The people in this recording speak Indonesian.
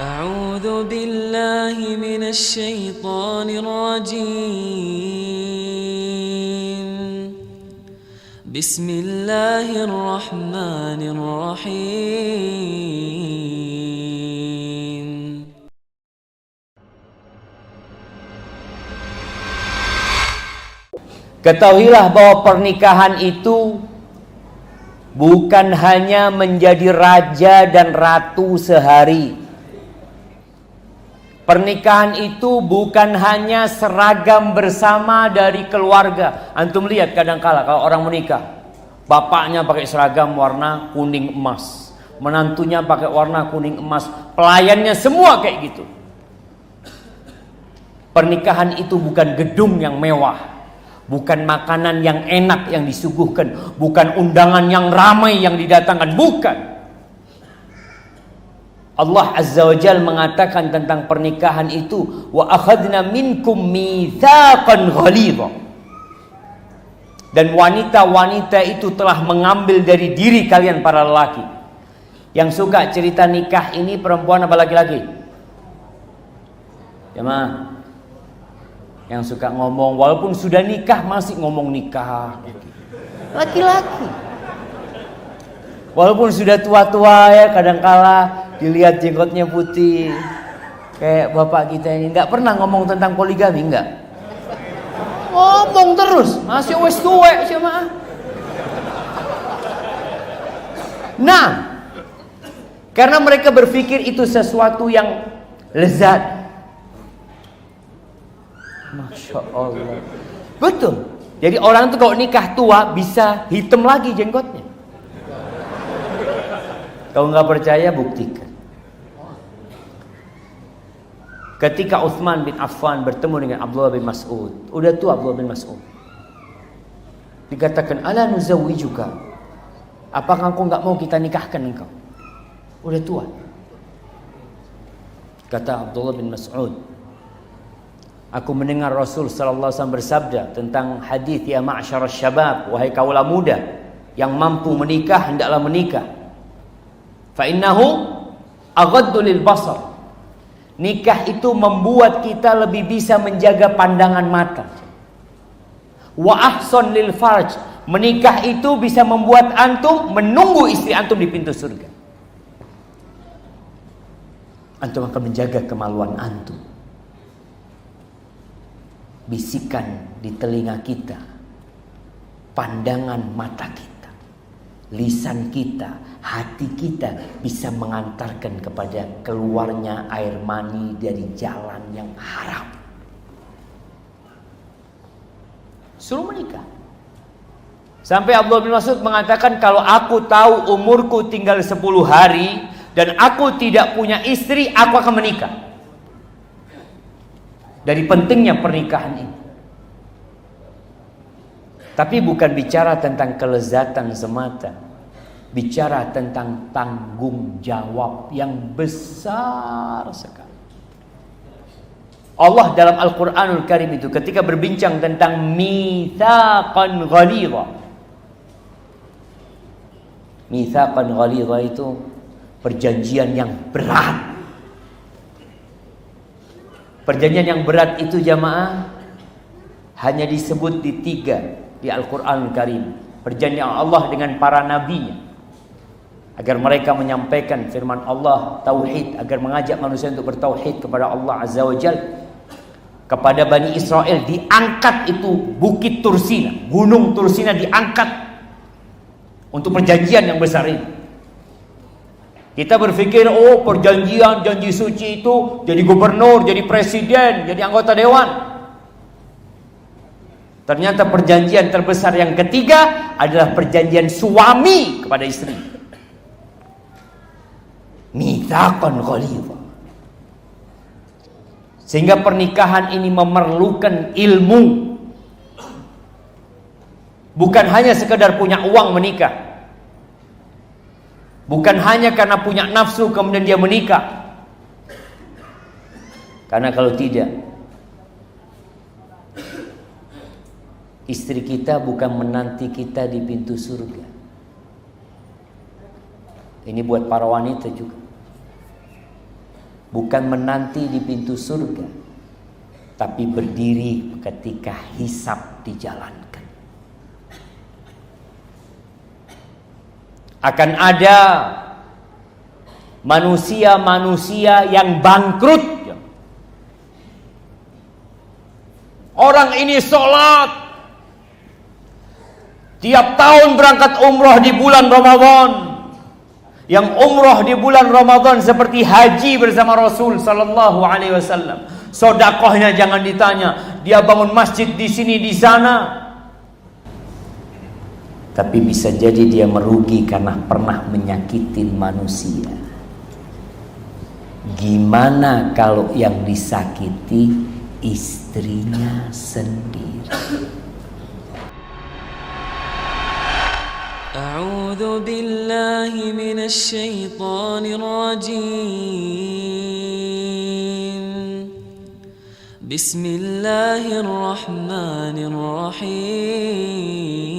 أعوذ بالله من الشيطان الرجيم بسم الله الرحمن الرحيم Ketahuilah bahwa pernikahan itu bukan hanya menjadi raja dan ratu sehari. Pernikahan itu bukan hanya seragam bersama dari keluarga. Antum lihat kadang-kala kalau orang menikah, bapaknya pakai seragam warna kuning emas, menantunya pakai warna kuning emas, pelayannya semua kayak gitu. Pernikahan itu bukan gedung yang mewah, bukan makanan yang enak yang disuguhkan, bukan undangan yang ramai yang didatangkan, bukan. Allah Azza wa Jalla mengatakan tentang pernikahan itu, wa akhadna minkum mitsaqan ghalidha. Dan wanita-wanita itu telah mengambil dari diri kalian para lelaki. Yang suka cerita nikah ini perempuan apa laki-laki? Jemaah. Yang suka ngomong walaupun sudah nikah masih ngomong nikah. Laki-laki. Walaupun sudah tua-tua ya kadangkala dilihat jenggotnya putih kayak bapak kita ini, nggak pernah ngomong tentang poligami, nggak. Ngomong terus, masih wes tuwek jemaah. Nah, karena mereka berpikir itu sesuatu yang lezat. Masya Allah. Betul. Jadi orang itu kalau nikah tua bisa hitam lagi jenggotnya. Kalau nggak percaya buktikan. Ketika Utsman bin Affan bertemu dengan Abdullah bin Mas'ud, udah tua Abdullah bin Mas'ud, dikatakan, ala nuzawwijuka, apakah engkau nggak mau kita nikahkan engkau? Udah tua. Kata Abdullah bin Mas'ud, aku mendengar Rasul sallallahu alaihi wasallam bersabda tentang hadis, ya ma'syarasy syabab, wahai kaula muda yang mampu menikah hendaklah menikah. Fa innahu aghaddu lil basar. Nikah itu membuat kita lebih bisa menjaga pandangan mata. Wa ahsan lil farj. Menikah itu bisa membuat antum menunggu istri antum di pintu surga. Antum akan menjaga kemaluan antum. Bisikan di telinga kita, pandangan mata kita, lisan kita, hati kita bisa mengantarkan kepada keluarnya air mani dari jalan yang haram. Suruh menikah. Sampai Abdullah bin Mas'ud mengatakan, kalau aku tahu umurku tinggal 10 hari dan aku tidak punya istri, aku akan menikah. Dari pentingnya pernikahan ini. Tapi bukan bicara tentang kelezatan semata, bicara tentang tanggung jawab yang besar sekali. Allah dalam Al-Quranul Karim itu ketika berbincang tentang mitsaqan ghalidha. Mitsaqan ghalidha itu perjanjian yang berat. Perjanjian yang berat itu jamaah hanya disebut di 3 di Al-Quran Karim. Perjanjian Allah dengan para nabinya agar mereka menyampaikan firman Allah, tauhid, agar mengajak manusia untuk bertauhid kepada Allah Azza wa Jalla. Kepada Bani Israel diangkat itu bukit Tursina, gunung Tursina diangkat untuk perjanjian yang besar ini. Kita berpikir, oh perjanjian, janji suci itu jadi gubernur, jadi presiden, jadi anggota dewan. Ternyata perjanjian terbesar yang ketiga adalah perjanjian suami kepada istri. Mitsaqan ghalidha. Sehingga pernikahan ini memerlukan ilmu. Bukan hanya sekedar punya uang menikah. Bukan hanya karena punya nafsu kemudian dia menikah. Karena kalau tidak, istri kita bukan menanti kita di pintu surga. Ini buat para wanita juga. bukan menanti di pintu surga, tapi berdiri ketika hisab dijalankan. Akan ada manusia-manusia yang bangkrut. Orang ini sholat, tiap tahun berangkat umroh di bulan Ramadan. Yang umroh di bulan Ramadan seperti haji bersama Rasul sallallahu alaihi wasallam. Sedekahnya jangan ditanya, dia bangun masjid di sini di sana. Tapi bisa jadi dia merugi karena pernah menyakitin manusia. Gimana kalau yang disakiti istrinya sendiri? A'udzu billahi minasy syaithanir rajim. Bismillahirrahmanirrahim.